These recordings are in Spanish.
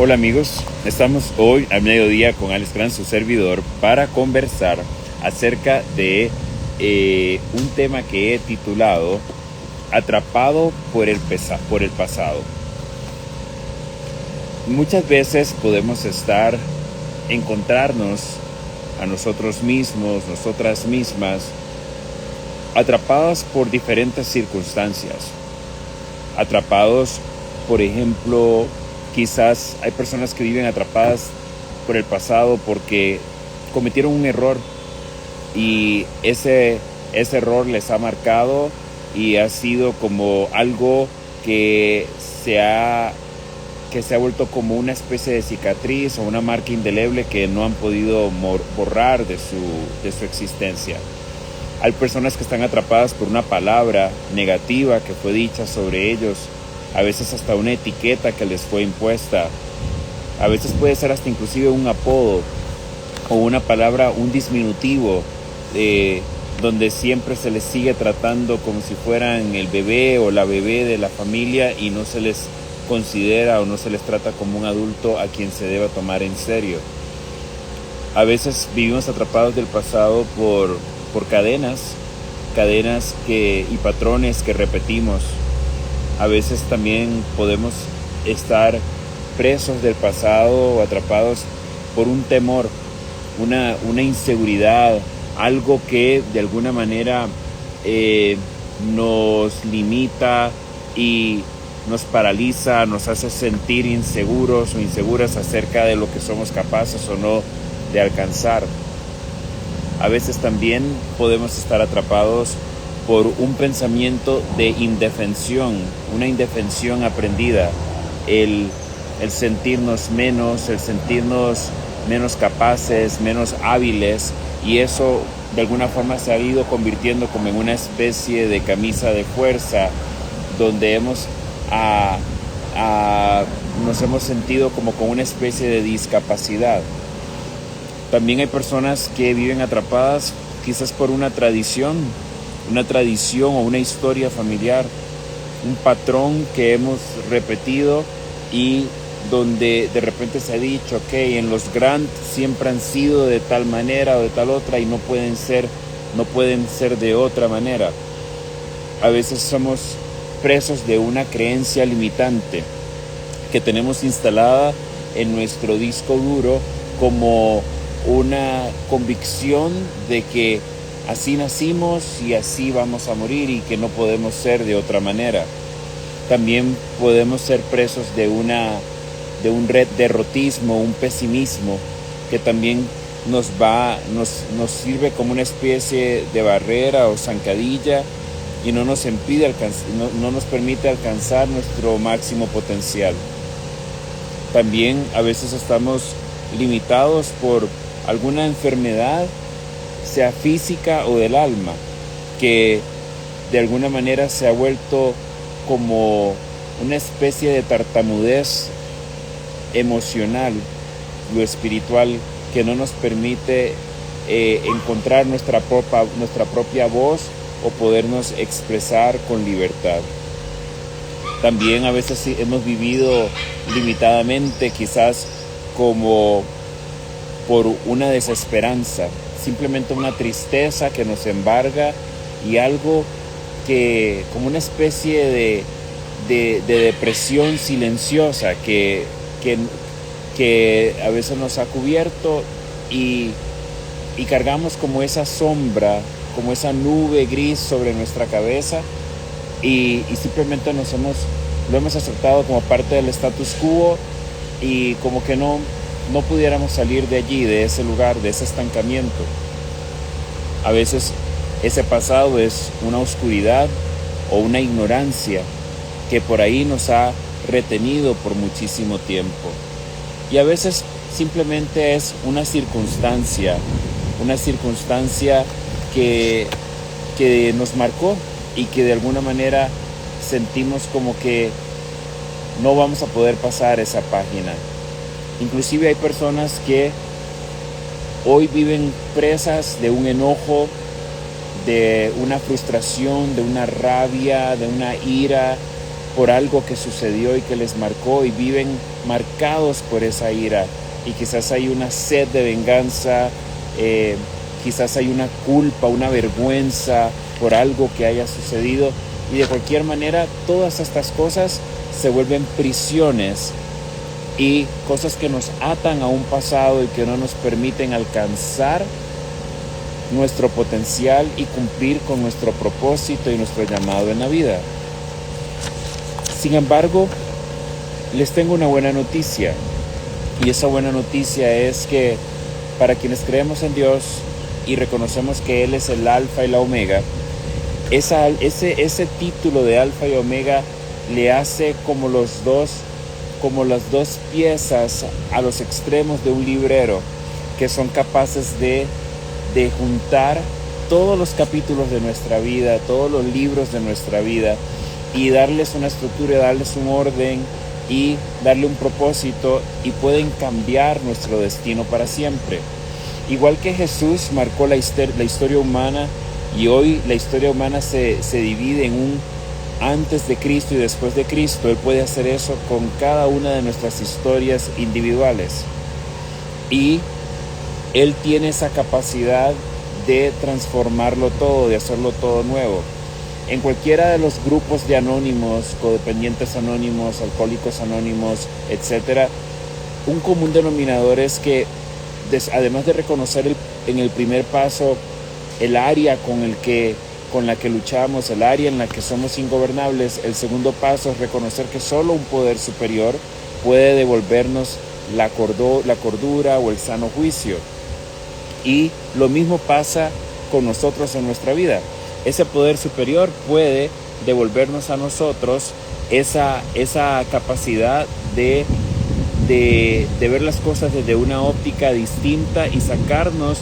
Hola amigos, estamos hoy al mediodía con Alex Gran, su servidor, para conversar acerca de un tema que he titulado Atrapado por el pasado. Muchas veces podemos encontrarnos a nosotros mismos, nosotras mismas, atrapados por diferentes circunstancias. Atrapados, por ejemplo, quizás hay personas que viven atrapadas por el pasado porque cometieron un error y ese error les ha marcado y ha sido como algo que se ha vuelto como una especie de cicatriz o una marca indeleble que no han podido borrar de su existencia. Hay personas que están atrapadas por una palabra negativa que fue dicha sobre ellos, a veces hasta una etiqueta que les fue impuesta, a veces puede ser hasta inclusive un apodo o una palabra, un diminutivo, donde siempre se les sigue tratando como si fueran el bebé o la bebé de la familia y no se les considera o no se les trata como un adulto a quien se deba tomar en serio. A veces vivimos atrapados del pasado por cadenas y patrones que repetimos. A veces también podemos estar presos del pasado o atrapados por un temor, una inseguridad, algo que de alguna manera nos limita y nos paraliza, nos hace sentir inseguros o inseguras acerca de lo que somos capaces o no de alcanzar. A veces también podemos estar atrapados por un pensamiento de indefensión, una indefensión aprendida, el sentirnos menos, el sentirnos menos capaces, menos hábiles, y eso de alguna forma se ha ido convirtiendo como en una especie de camisa de fuerza donde nos hemos sentido como con una especie de discapacidad. También hay personas que viven atrapadas quizás por una tradición o una historia familiar, un patrón que hemos repetido y donde de repente se ha dicho, ok, en los Grant siempre han sido de tal manera o de tal otra y no pueden ser de otra manera. A veces somos presos de una creencia limitante que tenemos instalada en nuestro disco duro como una convicción de que así nacimos y así vamos a morir y que no podemos ser de otra manera. También podemos ser presos de un derrotismo, un pesimismo que también nos sirve como una especie de barrera o zancadilla y no nos permite alcanzar nuestro máximo potencial. También a veces estamos limitados por alguna enfermedad, sea física o del alma, que de alguna manera se ha vuelto como una especie de tartamudez emocional o espiritual que no nos permite encontrar nuestra propia voz o podernos expresar con libertad. También a veces hemos vivido limitadamente, quizás como por una desesperanza, simplemente una tristeza que nos embarga y algo que como una especie de depresión silenciosa que a veces nos ha cubierto y cargamos como esa sombra, como esa nube gris sobre nuestra cabeza y simplemente lo hemos aceptado como parte del status quo y como que no pudiéramos salir de allí, de ese lugar, de ese estancamiento. A veces ese pasado es una oscuridad o una ignorancia que por ahí nos ha retenido por muchísimo tiempo. Y a veces simplemente es una circunstancia que nos marcó y que de alguna manera sentimos como que no vamos a poder pasar esa página. Inclusive hay personas que hoy viven presas de un enojo, de una frustración, de una rabia, de una ira por algo que sucedió y que les marcó y viven marcados por esa ira, y quizás hay una sed de venganza, quizás hay una culpa, una vergüenza por algo que haya sucedido, y de cualquier manera todas estas cosas se vuelven prisiones y cosas que nos atan a un pasado y que no nos permiten alcanzar nuestro potencial y cumplir con nuestro propósito y nuestro llamado en la vida. Sin embargo, les tengo una buena noticia, y esa buena noticia es que para quienes creemos en Dios y reconocemos que Él es el Alfa y la Omega, ese título de Alfa y Omega le hace como las dos piezas a los extremos de un librero, que son capaces de juntar todos los capítulos de nuestra vida, todos los libros de nuestra vida, y darles una estructura, darles un orden y darle un propósito, y pueden cambiar nuestro destino para siempre. Igual que Jesús marcó la historia humana, y hoy la historia humana se divide en un antes de Cristo y después de Cristo, Él puede hacer eso con cada una de nuestras historias individuales. Y Él tiene esa capacidad de transformarlo todo, de hacerlo todo nuevo. En cualquiera de los grupos de anónimos, codependientes anónimos, alcohólicos anónimos, etc., un común denominador es que, además de reconocer en el primer paso el área con la que luchamos, el área en la que somos ingobernables, el segundo paso es reconocer que solo un poder superior puede devolvernos la cordura o el sano juicio. Y lo mismo pasa con nosotros en nuestra vida. Ese poder superior puede devolvernos a nosotros esa capacidad de ver las cosas desde una óptica distinta y sacarnos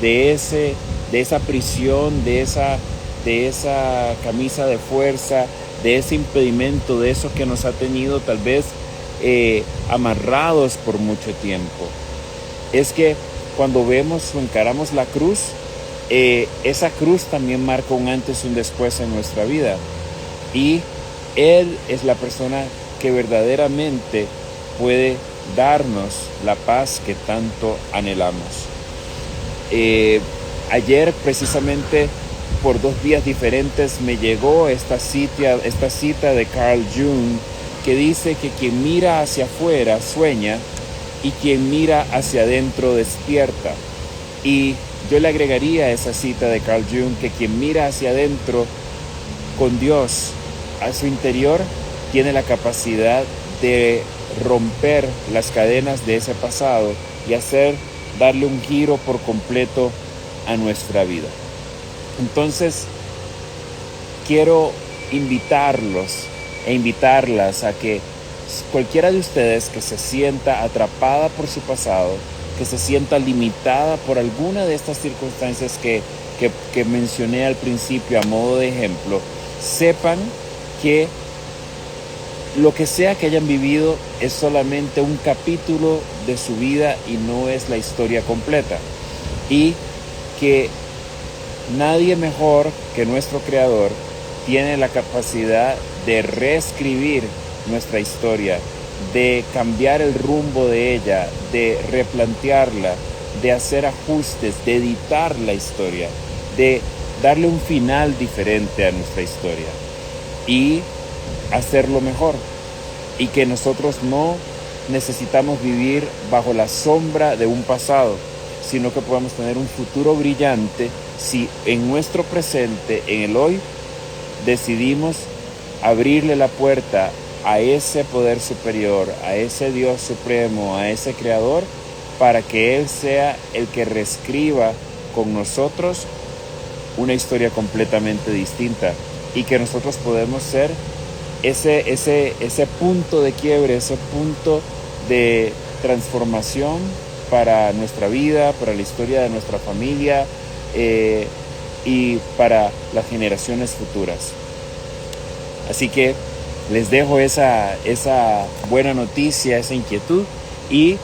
de esa prisión, de esa camisa de fuerza, de ese impedimento, de eso que nos ha tenido tal vez amarrados por mucho tiempo. Es que cuando vemos o encaramos la cruz, esa cruz también marca un antes y un después en nuestra vida, y Él es la persona que verdaderamente puede darnos la paz que tanto anhelamos. Ayer, precisamente por 2 días diferentes, me llegó esta cita de Carl Jung, que dice que quien mira hacia afuera sueña y quien mira hacia adentro despierta. Y yo le agregaría a esa cita de Carl Jung que quien mira hacia adentro con Dios a su interior tiene la capacidad de romper las cadenas de ese pasado y darle un giro por completo a nuestra vida. Entonces, quiero invitarlos e invitarlas a que cualquiera de ustedes que se sienta atrapada por su pasado, que se sienta limitada por alguna de estas circunstancias que mencioné al principio a modo de ejemplo, sepan que lo que sea que hayan vivido es solamente un capítulo de su vida y no es la historia completa. Y que nadie mejor que nuestro Creador tiene la capacidad de reescribir nuestra historia, de cambiar el rumbo de ella, de replantearla, de hacer ajustes, de editar la historia, de darle un final diferente a nuestra historia y hacerlo mejor. Y que nosotros no necesitamos vivir bajo la sombra de un pasado, sino que podamos tener un futuro brillante si en nuestro presente, en el hoy, decidimos abrirle la puerta a ese poder superior, a ese Dios supremo, a ese Creador, para que Él sea el que reescriba con nosotros una historia completamente distinta, y que nosotros podemos ser ese punto de quiebre, ese punto de transformación para nuestra vida, para la historia de nuestra familia y para las generaciones futuras. Así que les dejo esa buena noticia, esa inquietud, y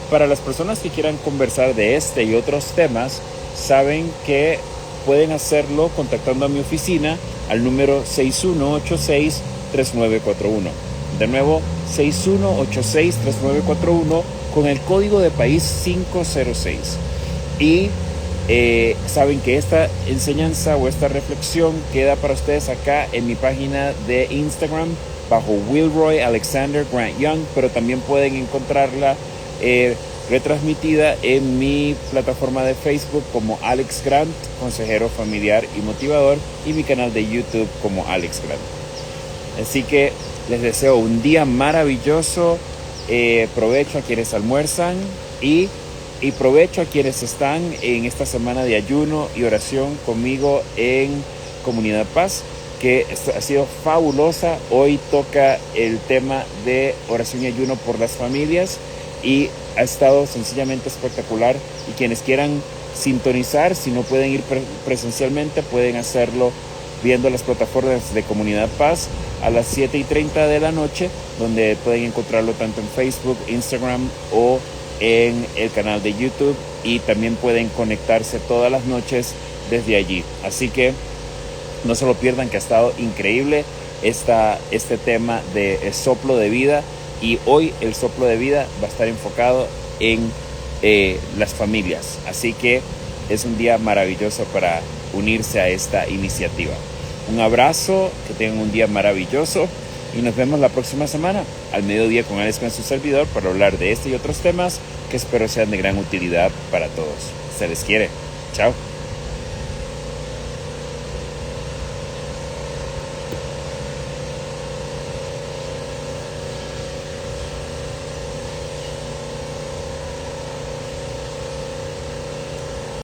para las personas que quieran conversar de este y otros temas, saben que pueden hacerlo contactando a mi oficina al número 6186-3941. De nuevo, 6186-3941 con el código de país 506. Y saben que esta enseñanza o esta reflexión queda para ustedes acá en mi página de Instagram bajo Wilroy Alexander Grant Young, pero también pueden encontrarla retransmitida en mi plataforma de Facebook como Alex Grant, consejero familiar y motivador, y mi canal de YouTube como Alex Grant. Así que les deseo un día maravilloso, provecho a quienes almuerzan y provecho a quienes están en esta semana de ayuno y oración conmigo en Comunidad Paz, que ha sido fabulosa. Hoy toca el tema de oración y ayuno por las familias y ha estado sencillamente espectacular, y quienes quieran sintonizar, si no pueden ir presencialmente, pueden hacerlo viendo las plataformas de Comunidad Paz a las 7:30 de la noche, donde pueden encontrarlo tanto en Facebook, Instagram o en el canal de YouTube, y también pueden conectarse todas las noches desde allí. Así que no se lo pierdan, que ha estado increíble este tema de soplo de vida, y hoy el soplo de vida va a estar enfocado en las familias. Así que es un día maravilloso para unirse a esta iniciativa. Un abrazo, que tengan un día maravilloso y nos vemos la próxima semana al mediodía con Alex, con su servidor, para hablar de este y otros temas que espero sean de gran utilidad para todos. Se les quiere. Chao.